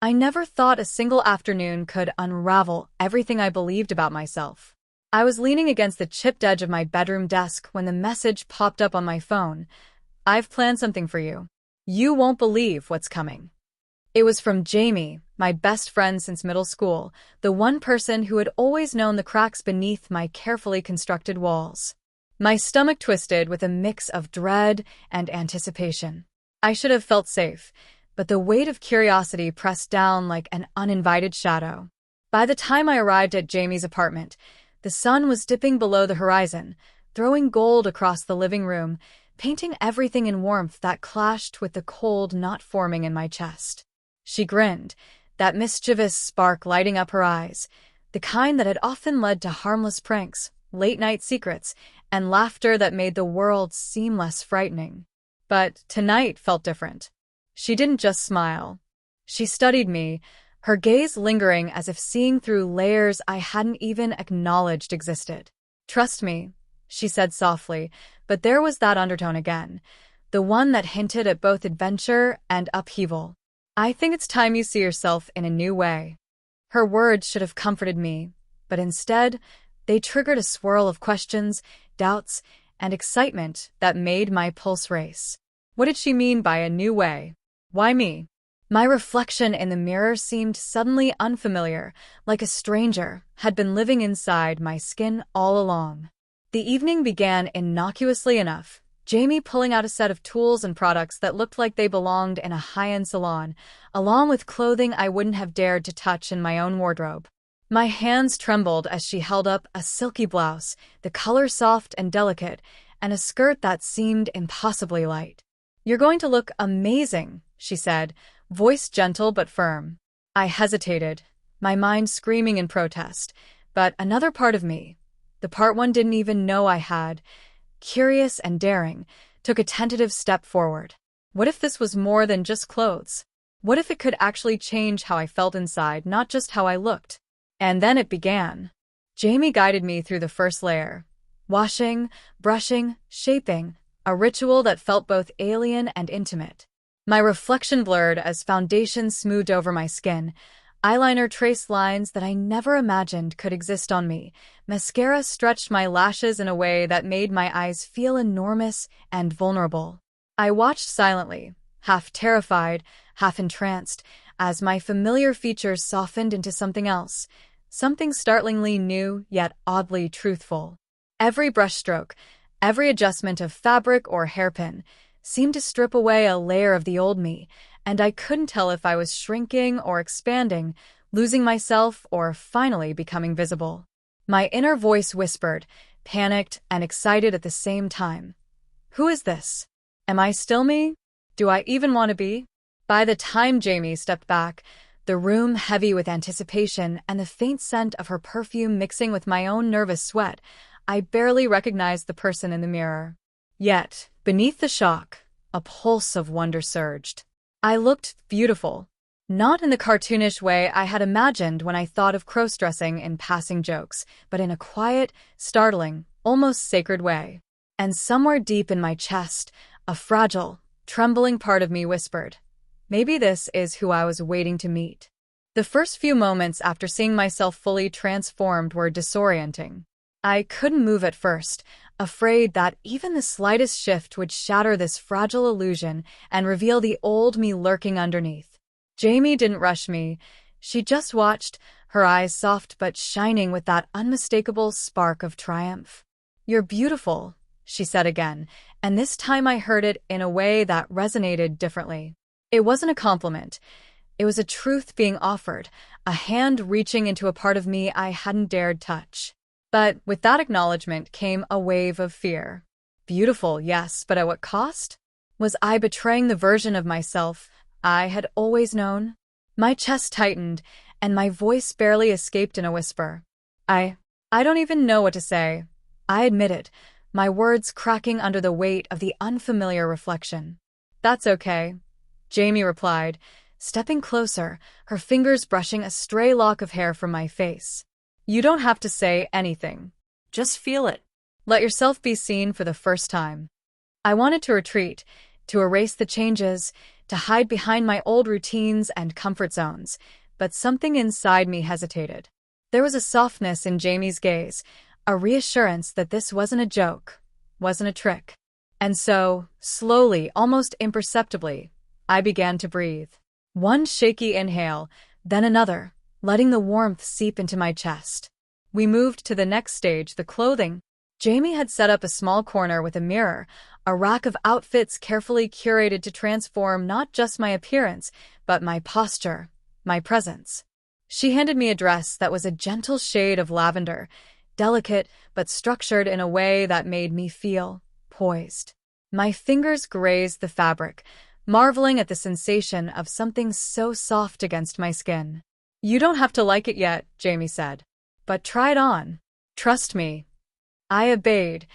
I never thought a single afternoon could unravel everything I believed about myself. I was leaning against the chipped edge of my bedroom desk when the message popped up on my phone. "I've planned something for you. You won't believe what's coming." It was from Jamie, my best friend since middle school, the one person who had always known the cracks beneath my carefully constructed walls. My stomach twisted with a mix of dread and anticipation. I should have felt safe, but the weight of curiosity pressed down like an uninvited shadow. By the time I arrived at Jamie's apartment, the sun was dipping below the horizon, throwing gold across the living room, painting everything in warmth that clashed with the cold not forming in my chest. She grinned, that mischievous spark lighting up her eyes, the kind that had often led to harmless pranks, late-night secrets, and laughter that made the world seem less frightening. But tonight felt different. She didn't just smile. She studied me, her gaze lingering as if seeing through layers I hadn't even acknowledged existed. "Trust me," she said softly, but there was that undertone again, the one that hinted at both adventure and upheaval. "I think it's time you see yourself in a new way." Her words should have comforted me, but instead, they triggered a swirl of questions, doubts, and excitement that made my pulse race. What did she mean by a new way? Why me? My reflection in the mirror seemed suddenly unfamiliar, like a stranger had been living inside my skin all along. The evening began innocuously enough, Jamie pulling out a set of tools and products that looked like they belonged in a high-end salon, along with clothing I wouldn't have dared to touch in my own wardrobe. My hands trembled as she held up a silky blouse, the color soft and delicate, and a skirt that seemed impossibly light. "You're going to look amazing," she said, voice gentle but firm. I hesitated, my mind screaming in protest, but another part of me, the part one didn't even know I had, curious and daring, took a tentative step forward. What if this was more than just clothes? What if it could actually change how I felt inside, not just how I looked? And then it began. Jamie guided me through the first layer. Washing, brushing, shaping, a ritual that felt both alien and intimate. My reflection blurred as foundation smoothed over my skin. Eyeliner traced lines that I never imagined could exist on me. Mascara stretched my lashes in a way that made my eyes feel enormous and vulnerable. I watched silently, half terrified, half entranced, as my familiar features softened into something else, something startlingly new yet oddly truthful. Every brushstroke, every adjustment of fabric or hairpin, seemed to strip away a layer of the old me, and I couldn't tell if I was shrinking or expanding, losing myself or finally becoming visible. My inner voice whispered, panicked and excited at the same time. "Who is this? Am I still me? Do I even want to be?" By the time Jamie stepped back, the room heavy with anticipation and the faint scent of her perfume mixing with my own nervous sweat, I barely recognized the person in the mirror. Yet, beneath the shock, a pulse of wonder surged. I looked beautiful. Not in the cartoonish way I had imagined when I thought of crossdressing in passing jokes, but in a quiet, startling, almost sacred way. And somewhere deep in my chest, a fragile, trembling part of me whispered, maybe this is who I was waiting to meet. The first few moments after seeing myself fully transformed were disorienting. I couldn't move at first, afraid that even the slightest shift would shatter this fragile illusion and reveal the old me lurking underneath. Jamie didn't rush me. She just watched, her eyes soft but shining with that unmistakable spark of triumph. "You're beautiful," she said again, and this time I heard it in a way that resonated differently. It wasn't a compliment. It was a truth being offered, a hand reaching into a part of me I hadn't dared touch. But with that acknowledgement came a wave of fear. Beautiful, yes, but at what cost? Was I betraying the version of myself I had always known? My chest tightened, and my voice barely escaped in a whisper. I don't even know what to say," I admitted, my words cracking under the weight of the unfamiliar reflection. "That's okay," Jamie replied, stepping closer, her fingers brushing a stray lock of hair from my face. "You don't have to say anything. Just feel it. Let yourself be seen for the first time." I wanted to retreat, to erase the changes, to hide behind my old routines and comfort zones, but something inside me hesitated. There was a softness in Jamie's gaze, a reassurance that this wasn't a joke, wasn't a trick. And so, slowly, almost imperceptibly, I began to breathe. One shaky inhale, then another, letting the warmth seep into my chest. We moved to the next stage, the clothing. Jamie had set up a small corner with a mirror, a rack of outfits carefully curated to transform not just my appearance, but my posture, my presence. She handed me a dress that was a gentle shade of lavender, delicate but structured in a way that made me feel poised. My fingers grazed the fabric, marveling at the sensation of something so soft against my skin. "You don't have to like it yet," Jamie said, "but try it on. Trust me." I obeyed,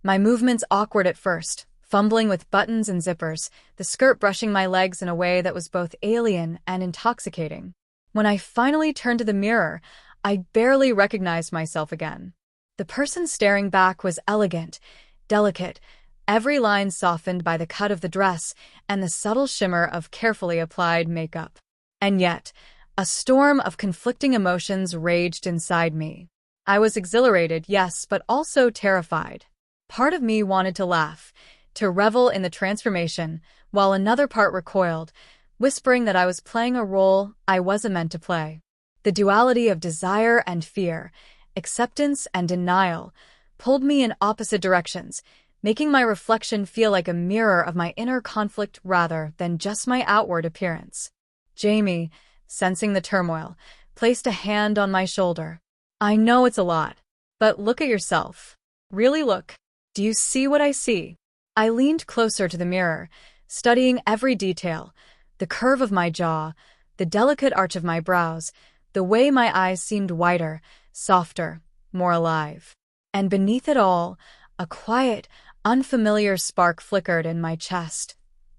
my movements awkward at first, fumbling with buttons and zippers, the skirt brushing my legs in a way that was both alien and intoxicating. When I finally turned to the mirror, I barely recognized myself again. The person staring back was elegant, delicate, every line softened by the cut of the dress and the subtle shimmer of carefully applied makeup. And yet, a storm of conflicting emotions raged inside me. I was exhilarated, yes, but also terrified. Part of me wanted to laugh, to revel in the transformation, while another part recoiled, whispering that I was playing a role I wasn't meant to play. The duality of desire and fear, acceptance and denial, pulled me in opposite directions, making my reflection feel like a mirror of my inner conflict rather than just my outward appearance. Jamie, sensing the turmoil, placed a hand on my shoulder. "I know it's a lot, but look at yourself. Really look. Do you see what I see?" I leaned closer to the mirror, studying every detail, the curve of my jaw, the delicate arch of my brows, the way my eyes seemed wider, softer, more alive. And beneath it all, a quiet, unfamiliar spark flickered in my chest.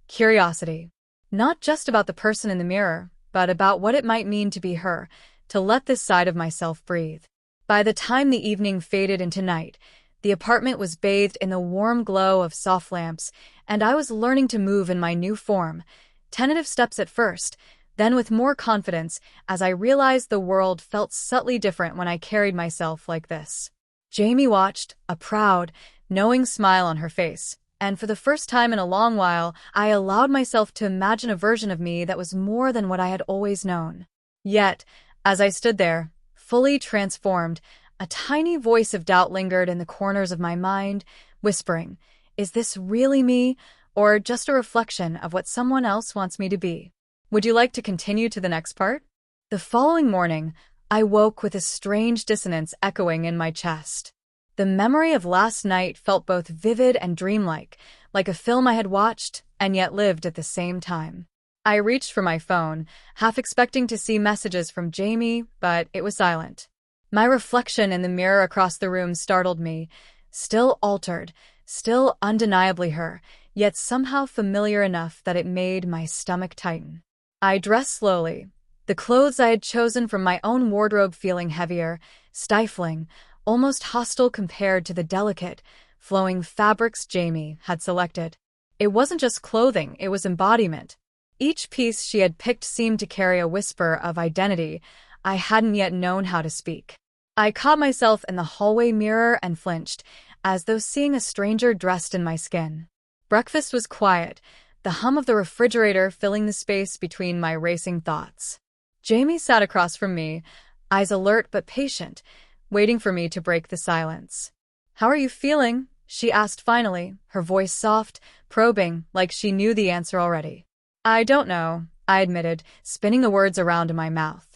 Curiosity. Not just about the person in the mirror, but about what it might mean to be her, to let this side of myself breathe. By the time the evening faded into night, the apartment was bathed in the warm glow of soft lamps, and I was learning to move in my new form. Tentative steps at first, then with more confidence as I realized the world felt subtly different when I carried myself like this. Jamie watched, a proud, knowing smile on her face, and for the first time in a long while, I allowed myself to imagine a version of me that was more than what I had always known. Yet, as I stood there, fully transformed, a tiny voice of doubt lingered in the corners of my mind, whispering, "Is this really me, or just a reflection of what someone else wants me to be?" Would you like to continue to the next part? The following morning, I woke with a strange dissonance echoing in my chest. The memory of last night felt both vivid and dreamlike, like a film I had watched and yet lived at the same time. I reached for my phone, half expecting to see messages from Jamie, but it was silent. My reflection in the mirror across the room startled me, still altered, still undeniably her, yet somehow familiar enough that it made my stomach tighten. I dressed slowly, the clothes I had chosen from my own wardrobe feeling heavier, stifling, almost hostile compared to the delicate, flowing fabrics Jamie had selected. It wasn't just clothing, it was embodiment. Each piece she had picked seemed to carry a whisper of identity I hadn't yet known how to speak. I caught myself in the hallway mirror and flinched, as though seeing a stranger dressed in my skin. Breakfast was quiet, the hum of the refrigerator filling the space between my racing thoughts. Jamie sat across from me, eyes alert but patient, waiting for me to break the silence. "How are you feeling?" she asked finally, her voice soft, probing, like she knew the answer already. "I don't know," I admitted, spinning the words around in my mouth.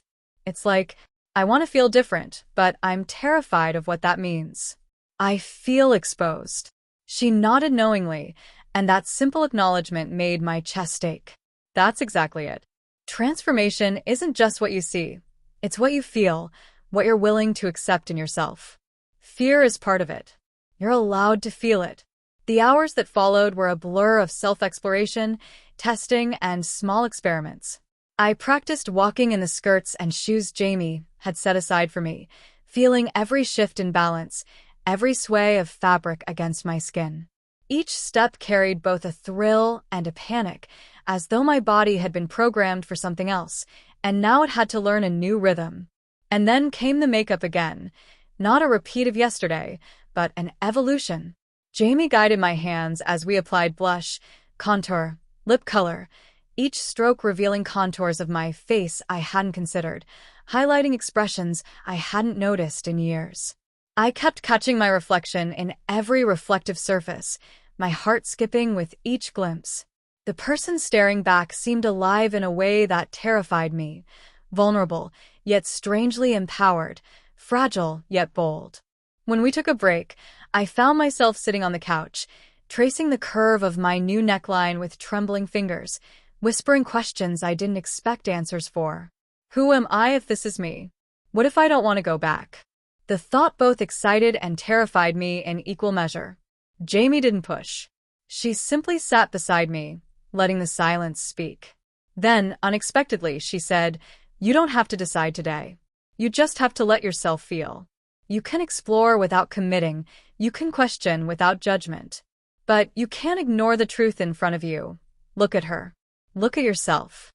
"It's like, I want to feel different, but I'm terrified of what that means. I feel exposed." She nodded knowingly, and that simple acknowledgement made my chest ache. That's exactly it. Transformation isn't just what you see. It's what you feel, what you're willing to accept in yourself. Fear is part of it. You're allowed to feel it. The hours that followed were a blur of self-exploration, testing, and small experiments. I practiced walking in the skirts and shoes Jamie had set aside for me, feeling every shift in balance, every sway of fabric against my skin. Each step carried both a thrill and a panic, as though my body had been programmed for something else, and now it had to learn a new rhythm. And then came the makeup again, not a repeat of yesterday, but an evolution. Jamie guided my hands as we applied blush, contour, lip color, each stroke revealing contours of my face I hadn't considered, highlighting expressions I hadn't noticed in years. I kept catching my reflection in every reflective surface, my heart skipping with each glimpse. The person staring back seemed alive in a way that terrified me, vulnerable, yet strangely empowered, fragile, yet bold. When we took a break, I found myself sitting on the couch, tracing the curve of my new neckline with trembling fingers, whispering questions I didn't expect answers for. Who am I if this is me? What if I don't want to go back? The thought both excited and terrified me in equal measure. Jamie didn't push. She simply sat beside me, letting the silence speak. Then, unexpectedly, she said, "You don't have to decide today. You just have to let yourself feel. You can explore without committing, you can question without judgment. But you can't ignore the truth in front of you. Look at her. Look at yourself."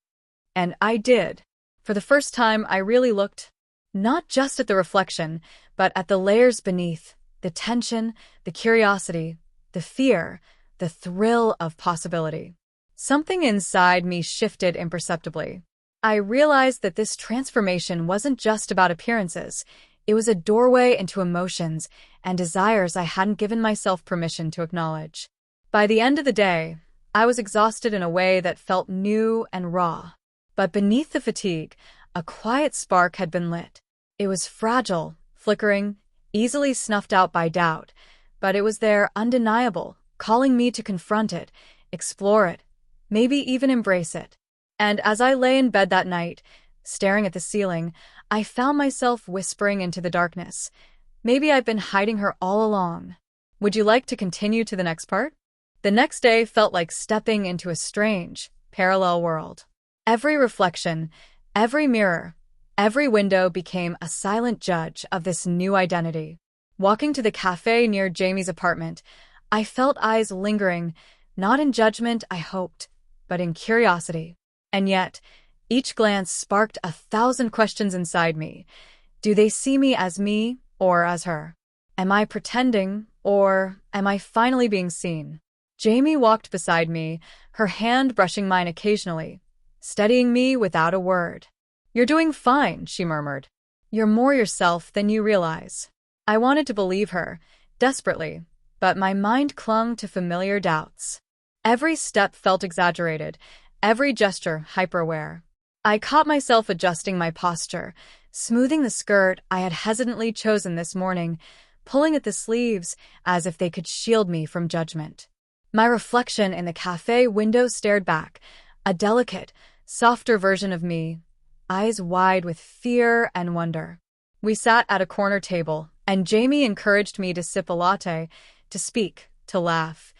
And I did. For the first time, I really looked, not just at the reflection, but at the layers beneath, the tension, the curiosity, the fear, the thrill of possibility. Something inside me shifted imperceptibly. I realized that this transformation wasn't just about appearances. It was a doorway into emotions and desires I hadn't given myself permission to acknowledge. By the end of the day, I was exhausted in a way that felt new and raw. But beneath the fatigue, a quiet spark had been lit. It was fragile, flickering, easily snuffed out by doubt, but it was there, undeniable, calling me to confront it, explore it, maybe even embrace it. And as I lay in bed that night, staring at the ceiling, I found myself whispering into the darkness. Maybe I've been hiding her all along. Would you like to continue to the next part? The next day felt like stepping into a strange, parallel world. Every reflection, every mirror, every window became a silent judge of this new identity. Walking to the cafe near Jamie's apartment, I felt eyes lingering, not in judgment, I hoped, but in curiosity. And yet, each glance sparked 1,000 questions inside me. Do they see me or as her? Am I pretending, or am I finally being seen? Jamie walked beside me, her hand brushing mine occasionally, steadying me without a word. "You're doing fine," she murmured. "You're more yourself than you realize." I wanted to believe her, desperately, but my mind clung to familiar doubts. Every step felt exaggerated, every gesture hyper-aware. I caught myself adjusting my posture, smoothing the skirt I had hesitantly chosen this morning, pulling at the sleeves as if they could shield me from judgment. My reflection in the cafe window stared back, a delicate, softer version of me, eyes wide with fear and wonder. We sat at a corner table, and Jamie encouraged me to sip a latte, to speak, to laugh,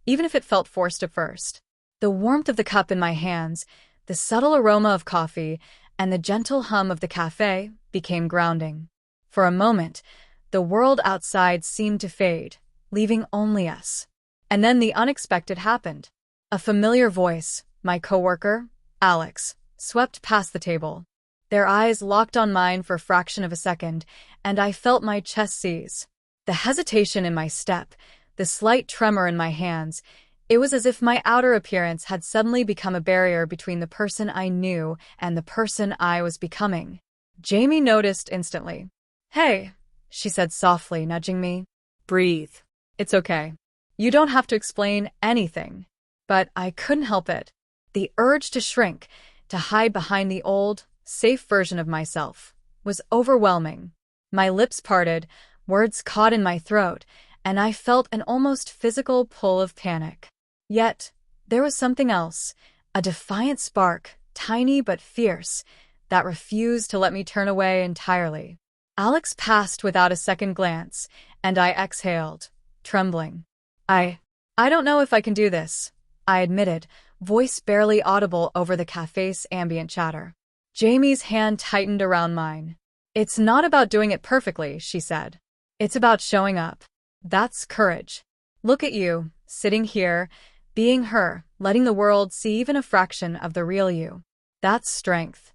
even if it felt forced at first. The warmth of the cup in my hands, the subtle aroma of coffee, and the gentle hum of the cafe became grounding. For a moment, the world outside seemed to fade, leaving only us. And then the unexpected happened. A familiar voice, my coworker, Alex, swept past the table. Their eyes locked on mine for a fraction of a second, and I felt my chest seize. The hesitation in my step, the slight tremor in my hands, it was as if my outer appearance had suddenly become a barrier between the person I knew and the person I was becoming. Jamie noticed instantly. "Hey," she said softly, nudging me. "Breathe. It's okay. You don't have to explain anything." But I couldn't help it. The urge to shrink, to hide behind the old, safe version of myself, was overwhelming. My lips parted, words caught in my throat, and I felt an almost physical pull of panic. Yet, there was something else, a defiant spark, tiny but fierce, that refused to let me turn away entirely. Alex passed without a second glance, and I exhaled, trembling. I don't know if I can do this," I admitted, voice barely audible over the cafe's ambient chatter. Jamie's hand tightened around mine. "It's not about doing it perfectly," she said. "It's about showing up. That's courage. Look at you, sitting here, being her, letting the world see even a fraction of the real you. That's strength.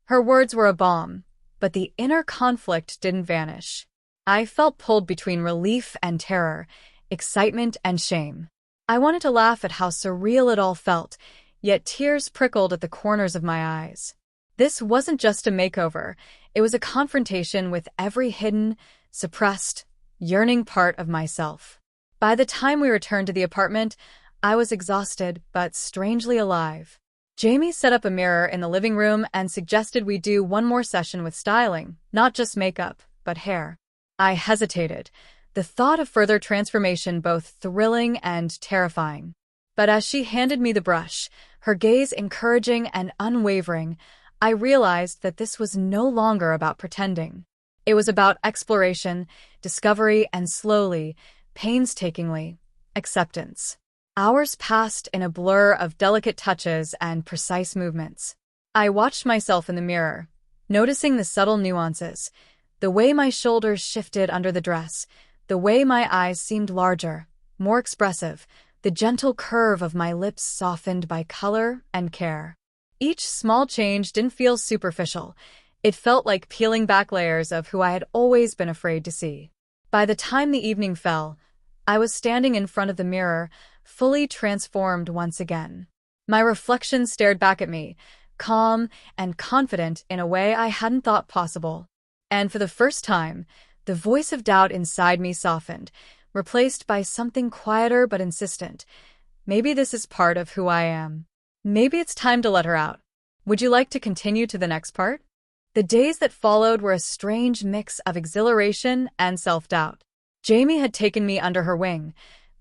Her words were a balm, but the inner conflict didn't vanish. I felt pulled between relief and terror, excitement and shame. I wanted to laugh at how surreal it all felt, yet tears prickled at the corners of my eyes. This wasn't just a makeover, it was a confrontation with every hidden, suppressed, yearning part of myself. By the time we returned to the apartment, I was exhausted but strangely alive. Jamie set up a mirror in the living room and suggested we do one more session with styling, not just makeup, but hair. I hesitated, the thought of further transformation both thrilling and terrifying. But as she handed me the brush, her gaze encouraging and unwavering, I realized that this was no longer about pretending. It was about exploration, discovery, and slowly, painstakingly, acceptance. Hours passed in a blur of delicate touches and precise movements. I watched myself in the mirror, noticing the subtle nuances, the way my shoulders shifted under the dress, the way my eyes seemed larger, more expressive, the gentle curve of my lips softened by color and care. Each small change didn't feel superficial. It felt like peeling back layers of who I had always been afraid to see. By the time the evening fell, I was standing in front of the mirror, fully transformed once again. My reflection stared back at me, calm and confident in a way I hadn't thought possible. And for the first time, the voice of doubt inside me softened, replaced by something quieter but insistent. Maybe this is part of who I am. Maybe it's time to let her out. Would you like to continue to the next part? The days that followed were a strange mix of exhilaration and self-doubt. Jamie had taken me under her wing,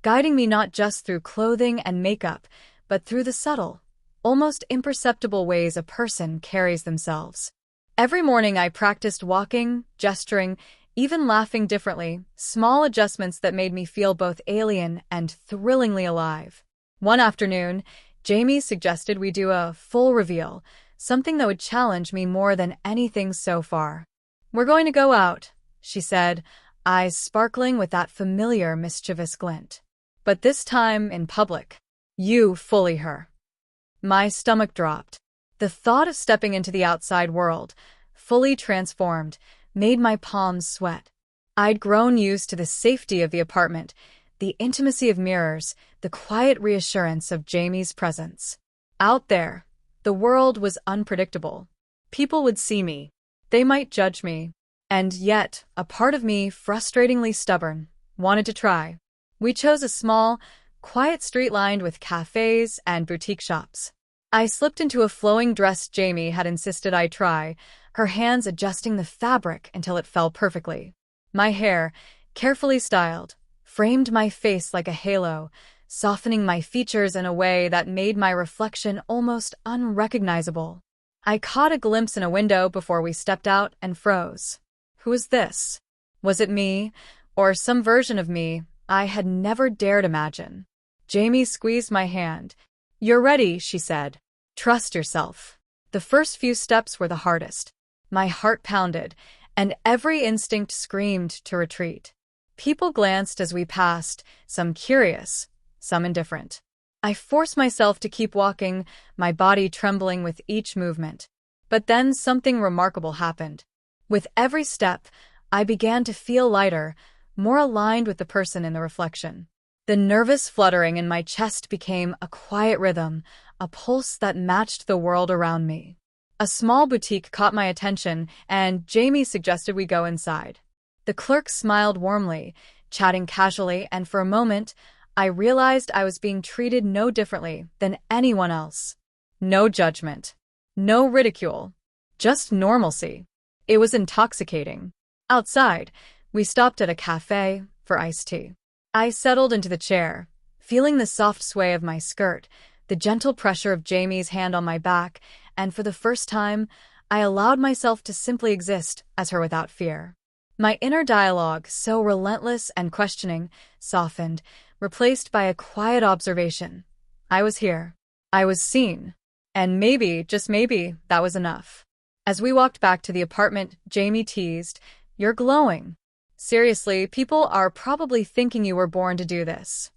guiding me not just through clothing and makeup, but through the subtle, almost imperceptible ways a person carries themselves. Every morning I practiced walking, gesturing, even laughing differently, small adjustments that made me feel both alien and thrillingly alive. One afternoon, Jamie suggested we do a full reveal, something that would challenge me more than anything so far. "We're going to go out," she said, eyes sparkling with that familiar mischievous glint. "But this time in public. You fully her." My stomach dropped. The thought of stepping into the outside world, fully transformed, made my palms sweat. I'd grown used to the safety of the apartment, the intimacy of mirrors, the quiet reassurance of Jamie's presence. Out there, the world was unpredictable. People would see me. They might judge me. And yet, a part of me, frustratingly stubborn, wanted to try. We chose a small, quiet street lined with cafes and boutique shops. I slipped into a flowing dress Jamie had insisted I try, her hands adjusting the fabric until it fell perfectly. My hair, carefully styled, framed my face like a halo, softening my features in a way that made my reflection almost unrecognizable. I caught a glimpse in a window before we stepped out and froze. Who was this? Was it me, or some version of me I had never dared imagine? Jamie squeezed my hand. "You're ready," she said. "Trust yourself." The first few steps were the hardest. My heart pounded, and every instinct screamed to retreat. People glanced as we passed, some curious, some indifferent. I forced myself to keep walking, my body trembling with each movement. But then something remarkable happened. With every step, I began to feel lighter, more aligned with the person in the reflection. The nervous fluttering in my chest became a quiet rhythm, a pulse that matched the world around me. A small boutique caught my attention, and Jamie suggested we go inside. The clerk smiled warmly, chatting casually, and for a moment, I realized I was being treated no differently than anyone else. No judgment. No ridicule. Just normalcy. It was intoxicating. Outside, we stopped at a cafe for iced tea. I settled into the chair, feeling the soft sway of my skirt, the gentle pressure of Jamie's hand on my back, and for the first time, I allowed myself to simply exist as her without fear. My inner dialogue, so relentless and questioning, softened, replaced by a quiet observation. I was here. I was seen. And maybe, just maybe, that was enough. As we walked back to the apartment, Jamie teased, "You're glowing. Seriously, people are probably thinking you were born to do this."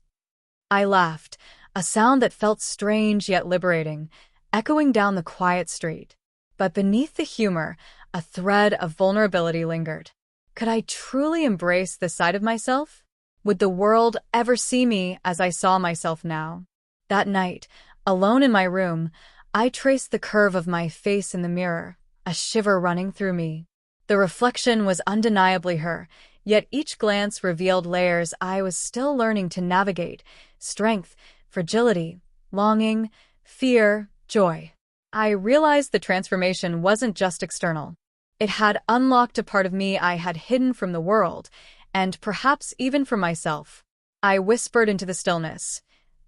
I laughed, a sound that felt strange yet liberating, echoing down the quiet street. But beneath the humor, a thread of vulnerability lingered. Could I truly embrace this side of myself? Would the world ever see me as I saw myself now? That night, alone in my room, I traced the curve of my face in the mirror, a shiver running through me. The reflection was undeniably her, yet each glance revealed layers I was still learning to navigate: strength, fragility, longing, fear, joy. I realized the transformation wasn't just external. It had unlocked a part of me I had hidden from the world, and perhaps even from myself. I whispered into the stillness.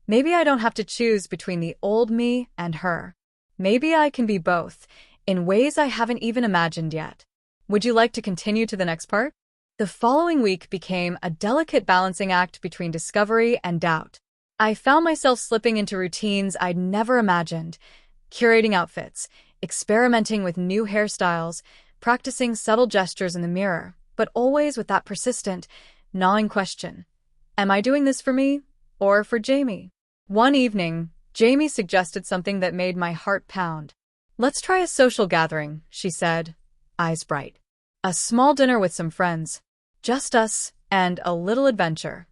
Maybe I don't have to choose between the old me and her. Maybe I can be both, in ways I haven't even imagined yet. Would you like to continue to the next part? The following week became a delicate balancing act between discovery and doubt. I found myself slipping into routines I'd never imagined, curating outfits, experimenting with new hairstyles, practicing subtle gestures in the mirror, but always with that persistent, gnawing question: am I doing this for me or for Jamie? One evening, Jamie suggested something that made my heart pound. "Let's try a social gathering," she said, eyes bright. "A small dinner with some friends. Just us, and a little adventure."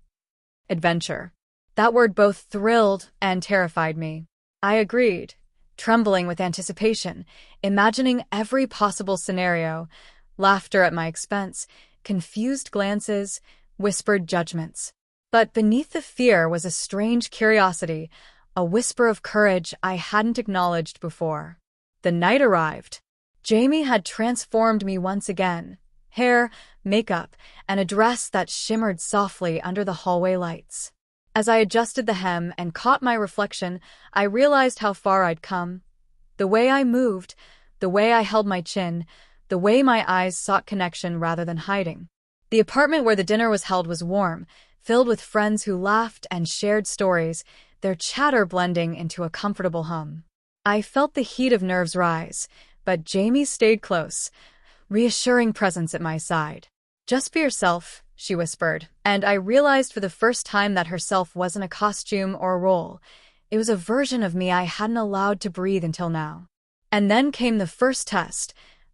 Adventure. That word both thrilled and terrified me. I agreed, trembling with anticipation, imagining every possible scenario: laughter at my expense, confused glances, whispered judgments. But beneath the fear was a strange curiosity, a whisper of courage I hadn't acknowledged before. The night arrived. Jamie had transformed me once again. Hair, makeup, and a dress that shimmered softly under the hallway lights. As I adjusted the hem and caught my reflection, I realized how far I'd come. The way I moved, the way I held my chin, the way my eyes sought connection rather than hiding. The apartment where the dinner was held was warm, filled with friends who laughed and shared stories, their chatter blending into a comfortable hum. I felt the heat of nerves rise, but Jamie stayed close, reassuring presence at my side. "Just be yourself," she whispered, and I realized for the first time that herself wasn't a costume or a role. It was a version of me I hadn't allowed to breathe until now. And then came the first test,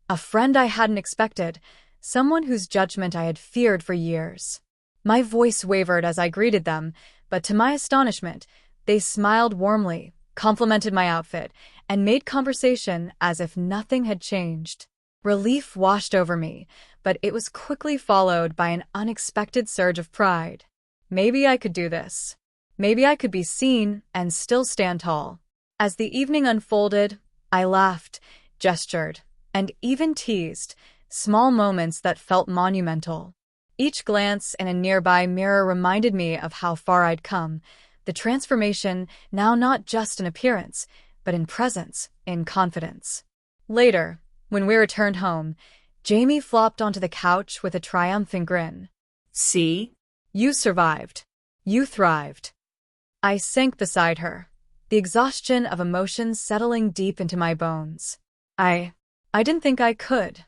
a friend I hadn't expected, someone whose judgment I had feared for years. My voice wavered as I greeted them, but to my astonishment, they smiled warmly, complimented my outfit, and made conversation as if nothing had changed. Relief washed over me, but it was quickly followed by an unexpected surge of pride. Maybe I could do this. Maybe I could be seen and still stand tall. As the evening unfolded, I laughed, gestured, and even teased, small moments that felt monumental. Each glance in a nearby mirror reminded me of how far I'd come, the transformation now not just in appearance, but in presence, in confidence. Later, when we returned home, Jamie flopped onto the couch with a triumphant grin. "See? You survived. You thrived." I sank beside her, the exhaustion of emotions settling deep into my bones. I didn't think I could.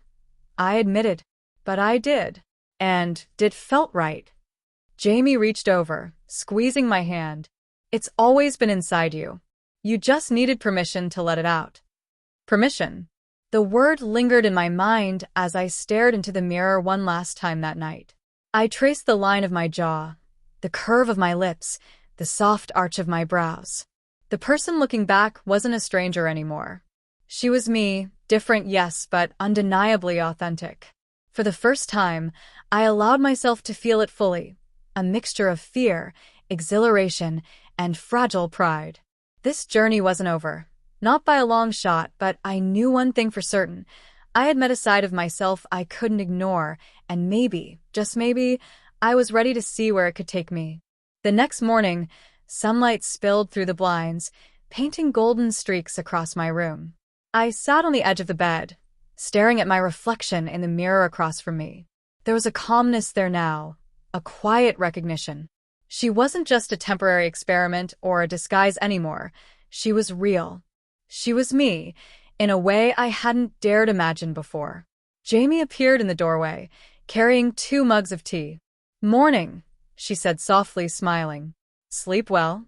I admitted, but I did. And it felt right. Jamie reached over, squeezing my hand. "It's always been inside you. You just needed permission to let it out." Permission. The word lingered in my mind as I stared into the mirror one last time that night. I traced the line of my jaw, the curve of my lips, the soft arch of my brows. The person looking back wasn't a stranger anymore. She was me, different, yes, but undeniably authentic. For the first time, I allowed myself to feel it fully, a mixture of fear, exhilaration, and fragile pride. This journey wasn't over. Not by a long shot, but I knew one thing for certain. I had met a side of myself I couldn't ignore, and maybe, just maybe, I was ready to see where it could take me. The next morning, sunlight spilled through the blinds, painting golden streaks across my room. I sat on the edge of the bed, staring at my reflection in the mirror across from me. There was a calmness there now, a quiet recognition. She wasn't just a temporary experiment or a disguise anymore. She was real. She was me, in a way I hadn't dared imagine before. Jamie appeared in the doorway, carrying 2 mugs of tea. "Morning," she said softly, smiling. Sleep well?"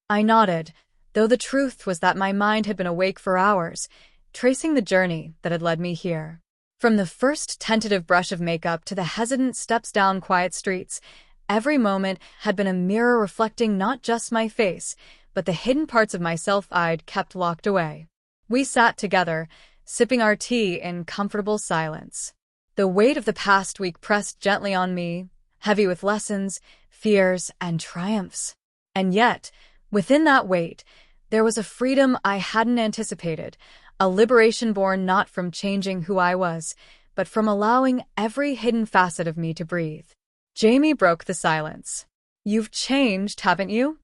I nodded, though the truth was that my mind had been awake for hours, tracing the journey that had led me here. From the first tentative brush of makeup to the hesitant steps down quiet streets, every moment had been a mirror reflecting not just my face, but the hidden parts of myself I'd kept locked away. We sat together, sipping our tea in comfortable silence. The weight of the past week pressed gently on me, heavy with lessons, fears, and triumphs. And yet, within that weight, there was a freedom I hadn't anticipated, a liberation born not from changing who I was, but from allowing every hidden facet of me to breathe. Jamie broke the silence. "You've changed, haven't you?"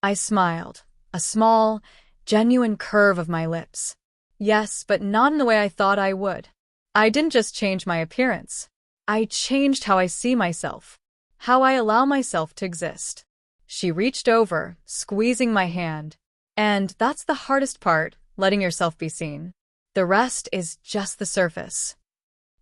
I smiled, a small, genuine curve of my lips. "Yes, but not in the way I thought I would. I didn't just change my appearance. I changed how I see myself, how I allow myself to exist." She reached over, squeezing my hand. "And that's the hardest part, letting yourself be seen. The rest is just the surface."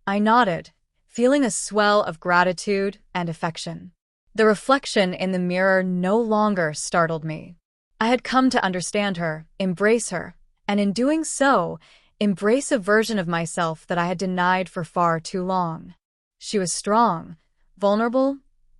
I nodded, feeling a swell of gratitude and affection. The reflection in the mirror no longer startled me. I had come to understand her, embrace her, and in doing so, embrace a version of myself that I had denied for far too long. She was strong, vulnerable,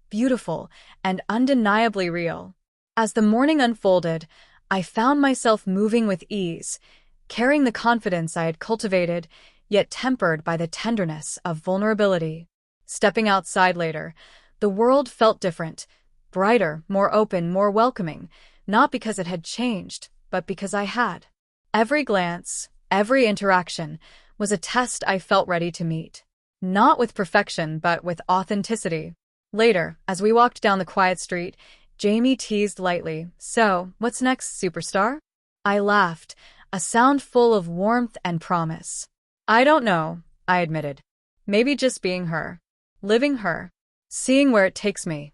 beautiful, and undeniably real. As the morning unfolded, I found myself moving with ease, carrying the confidence I had cultivated, yet tempered by the tenderness of vulnerability. Stepping outside later, the world felt different, brighter, more open, more welcoming, not because it had changed, but because I had. Every glance, every interaction, was a test I felt ready to meet. Not with perfection, but with authenticity. Later, as we walked down the quiet street, Jamie teased lightly, "So, what's next, superstar?" I laughed, a sound full of warmth and promise. "I don't know," I admitted. "Maybe just being her. Living her. Seeing where it takes me."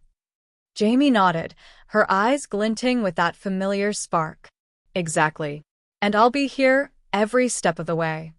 Jamie nodded, her eyes glinting with that familiar spark. "Exactly. And I'll be here every step of the way."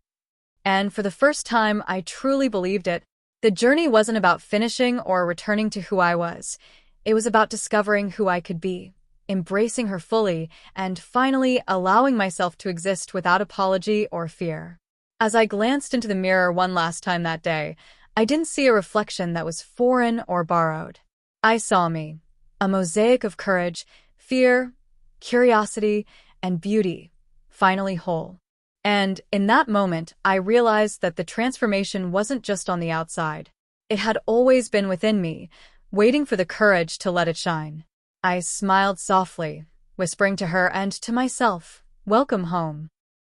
And for the first time, I truly believed it. The journey wasn't about finishing or returning to who I was. It was about discovering who I could be, embracing her fully, and finally allowing myself to exist without apology or fear. As I glanced into the mirror one last time that day, I didn't see a reflection that was foreign or borrowed. I saw me, a mosaic of courage, fear, curiosity, and beauty, finally whole. And in that moment, I realized that the transformation wasn't just on the outside. It had always been within me, waiting for the courage to let it shine. I smiled softly, whispering to her and to myself, "Welcome home."